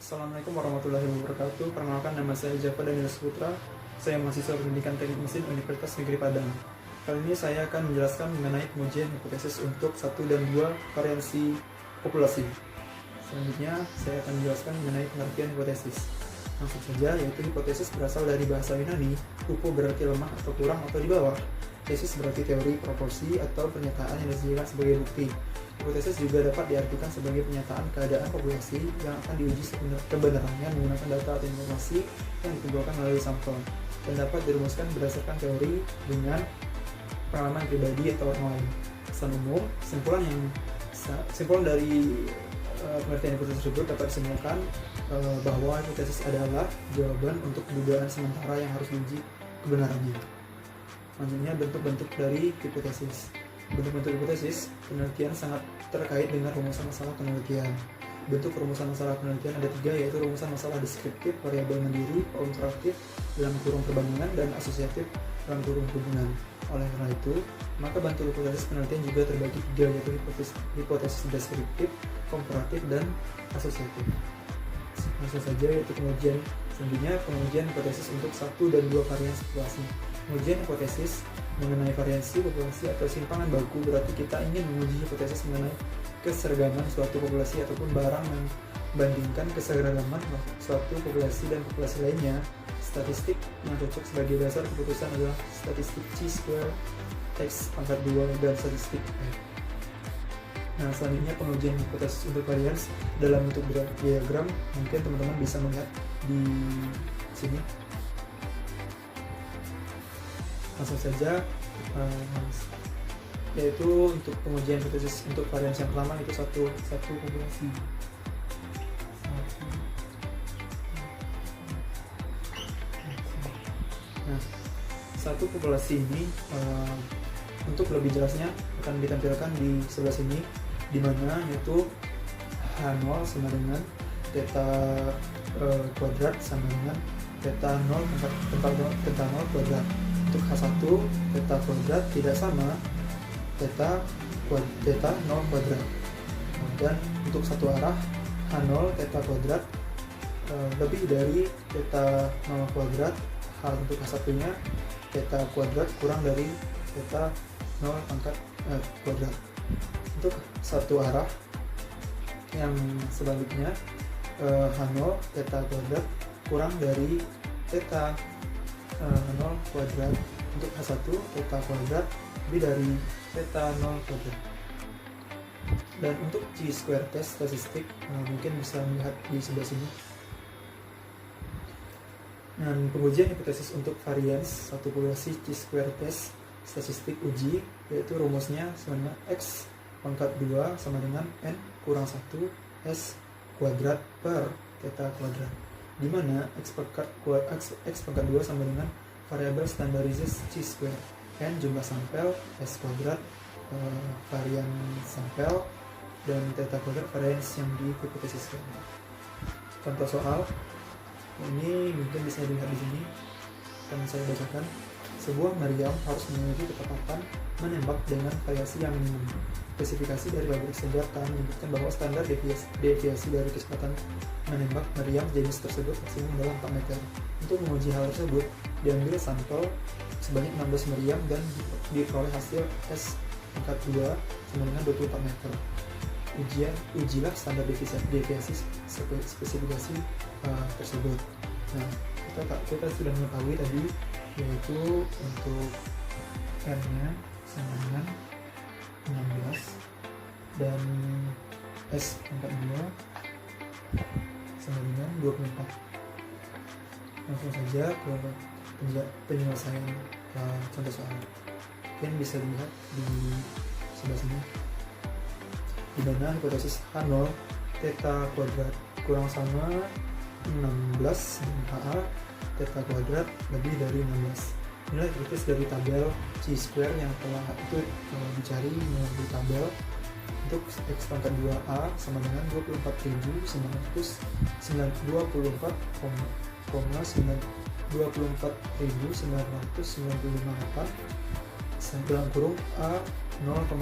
Assalamualaikum warahmatullahi wabarakatuh. Perkenalkan, nama saya Java Daniel Putra. Saya mahasiswa Pendidikan Teknik Mesin Universitas Negeri Padang. Kali ini saya akan menjelaskan mengenai pengujian hipotesis untuk 1 dan 2 variansi populasi. Selanjutnya, saya akan menjelaskan mengenai pengertian hipotesis. Langsung saja, yaitu hipotesis berasal dari bahasa Yunani. Hupo berarti lemah atau kurang atau di bawah. Tesis berarti teori, proporsi, atau pernyataan yang dijadikan sebagai bukti. Hipotesis juga dapat diartikan sebagai pernyataan keadaan populasi yang akan diuji kebenarannya menggunakan data atau informasi yang dikumpulkan melalui sampel, dan dapat dirumuskan berdasarkan teori dengan pengalaman pribadi atau orang lain. Secara umum, simpulan dari pengertian hipotesis tersebut dapat disimpulkan bahwa hipotesis adalah jawaban untuk dugaan sementara yang harus diuji kebenarannya. Selanjutnya, bentuk-bentuk dari hipotesis. Bentuk-bentuk hipotesis penelitian sangat terkait dengan rumusan masalah penelitian. Bentuk rumusan masalah penelitian ada 3, yaitu rumusan masalah deskriptif, variabel mandiri, komparatif dalam kurung perbandingan, dan asosiatif dalam kurung hubungan. Oleh karena itu, maka bentuk hipotesis penelitian juga terbagi 3, yaitu hipotesis deskriptif, komparatif, dan asosiatif. Langsung saja, yaitu pengujian. Selanjutnya, pengujian hipotesis untuk 1 dan 2 variansi populasi. Pengujian hipotesis mengenai variansi populasi atau simpangan baku berarti kita ingin menguji hipotesis mengenai keseragaman suatu populasi ataupun barang membandingkan keseragaman suatu populasi dan populasi lainnya. Statistik yang cocok sebagai dasar keputusan adalah statistik chi-square X pangkat 2 dan statistik F. Nah, selanjutnya pengujian hipotesis untuk varians dalam bentuk diagram. Mungkin teman-teman bisa melihat di sini. Langsung saja, yaitu untuk pengujian hipotesis untuk variansi yang pertama itu satu populasi. Nah, satu populasi ini untuk lebih jelasnya akan ditampilkan di sebelah sini, di mana yaitu H0 sama dengan theta kuadrat sama dengan theta 0 theta 0 kuadrat. Untuk H1 theta kuadrat tidak sama theta 0 kuadrat. Dan untuk satu arah H0 theta kuadrat lebih dari theta 0 kuadrat. Hal untuk H1 nya theta kuadrat kurang dari theta 0 pangkat kuadrat. Untuk satu arah yang sebaliknya, H0 theta kuadrat kurang dari theta 0 kuadrat. Untuk H1 theta kuadrat lebih dari theta 0 kuadrat. Dan untuk chi-square test statistik, mungkin bisa melihat di sebelah sini. Dan pengujian hipotesis untuk varians satu populasi chi-square test statistik uji, yaitu rumusnya sama dengan X pangkat 2 sama dengan N kurang 1 S kuadrat per theta kuadrat, di mana X pangkat 2 sama dengan variabel standarized chi-square, N jumlah sampel, S kuadrat varian sampel, dan theta kuadrat varians yang dihipotesiskan. Contoh soal ini mungkin bisa dilihat di sini, akan saya bacakan. Sebuah meriam harus memiliki ketepatan menembak dengan variasi yang minimum. Spesifikasi dari pabrik senjata menyebutkan bahwa standar deviasi dari kecepatan menembak meriam jenis tersebut maksimum dalam 4 meter. Untuk menguji hal tersebut, diambil sampel sebanyak 16 meriam dan diperoleh hasil S pangkat 2 sama dengan 24 meter. Ujilah standar deviasi spesifikasi tersebut. Nah, kita sudah mengetahui tadi, yaitu untuk R-nya sama dengan 16 dan S pangkat 2 sama dengan 24. Langsung saja ke penyelesaian contoh soal. Mungkin bisa dilihat di sebelah sini, di mana hipotesis H0 theta kuadrat kurang sama 16 dan HA theta kuadrat lebih dari 16. Inilah hipotesis dari tabel chi-square yang telah itu dicari melalui tabel. Untuk X pangkat 2A sama dengan 24.995,8 dalam kurung A 0,05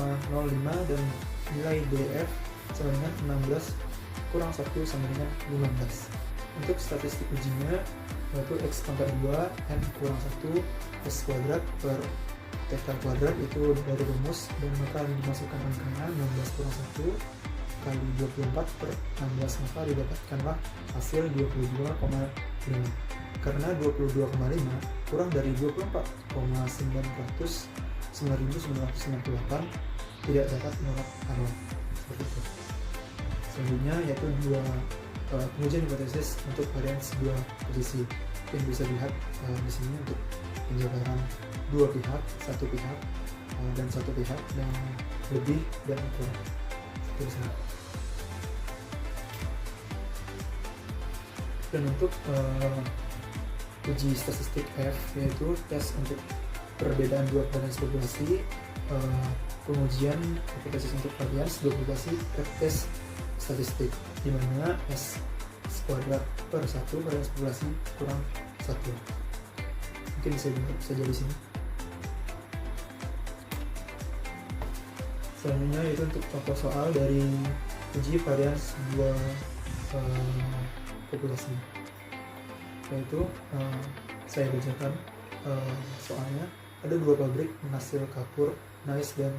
dan nilai DF sama dengan kurang 1 sama dengan 15. Untuk statistik ujinya yaitu X pangkat 2 N kurang 1 S kuadrat per theta kuadrat itu dari rumus, dan maka dimasukkan angkanya 16 kurang 1 kali 24 per 16, maka didapatkanlah hasil 22,5. Karena 22,5 kurang dari 24,998 tidak dapat menolak arah. Seperti itu. Selanjutnya yaitu pengujian hipotesis untuk varians dua posisi yang bisa dilihat di sini untuk penjabaran dua pihak, satu pihak dan satu pihak, dan lebih dan kurang. Seperti itu. Dan untuk uji statistik F yaitu tes untuk perbedaan dua varians populasi, pengujian hipotesis untuk varians dua populasi tes statistik, di mana S kuadrat per 1 varians populasi kurang 1. Mungkin bisa dilihat saja di sini. Selanjutnya itu untuk contoh soal dari uji varians dua populasi, yaitu saya bacakan soalnya. Ada dua pabrik menghasil kapur NICE dan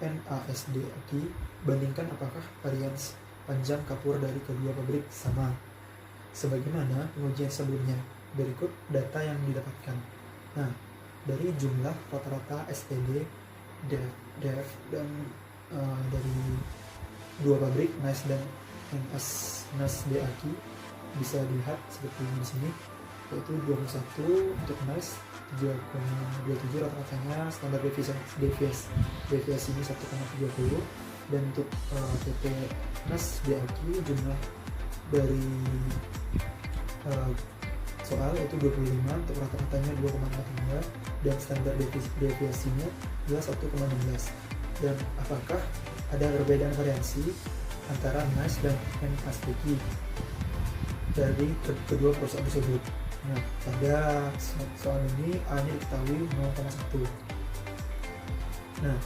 NASD aki. Bandingkan apakah varians panjang kapur dari kedua pabrik sama. Sebagaimana pengujian sebelumnya, berikut data yang didapatkan. Nah, dari jumlah rata-rata STD, DF, dan dari dua pabrik NICE dan NASD aki bisa dilihat seperti di sini, yaitu 21 untuk NICE, 7,27 rata-ratanya, standar deviasinya 1,30, dan untuk TP NASD aki jumlah dari soal yaitu 25, untuk rata-ratanya 2,43, dan standar deviasinya adalah 1,16. Dan apakah ada perbedaan variasi antara NICE dan NASD dari kedua perusahaan tersebut? Nah, pada soal ini A-nya diketahui 0,1. Nah,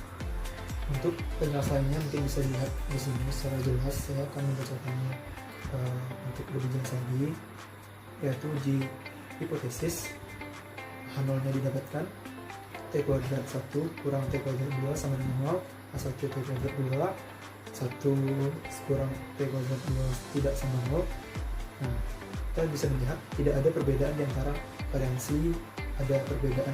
untuk penyelesaiannya mungkin bisa dilihat di sini secara jelas. Saya akan membacakannya untuk lebih jelas lagi, yaitu uji hipotesis. H0-nya didapatkan T kuadrat 1 kurang T kuadrat 2 sama dengan 0, A1 T kuadrat 2, 1 kurang T kuadrat 2 tidak sama 0. Nah, kita bisa melihat tidak ada perbedaan di antara variansi, ada perbedaan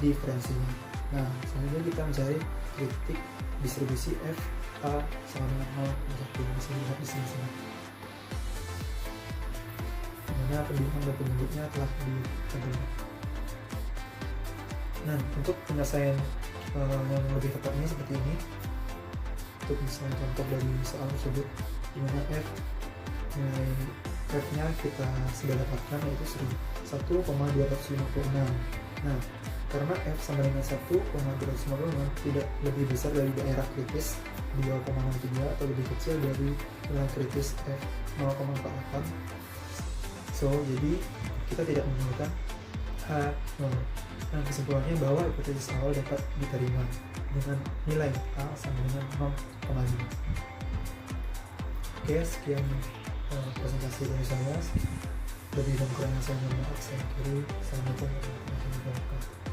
diferensinya. Nah, selanjutnya kita mencari kritik distribusi F A sama dengan 0,1. Bisa dilihat di sini semua. Dimana pembinaan dan penyebutnya telah ditentukan. Nah, untuk penyelesaian yang lebih tepatnya seperti ini. Untuk misalnya contoh dari soal tersebut, dimana F nilai F-nya kita sudah dapatkan yaitu 1,256. Nah, karena F sama dengan 1,256 tidak lebih besar dari daerah kritis 2,03 atau lebih kecil dari nilai kritis F 0,48, so jadi kita tidak menemukan H0. Nah, kesimpulannya bahwa hipotesis awal dapat diterima dengan nilai A sama dengan 0,5. Oke, sekian presentasi dari saya. Lebih dan kurangnya saya mohon maaf. Saya akhiri. Assalamualaikum warahmatullahi wabarakatuh.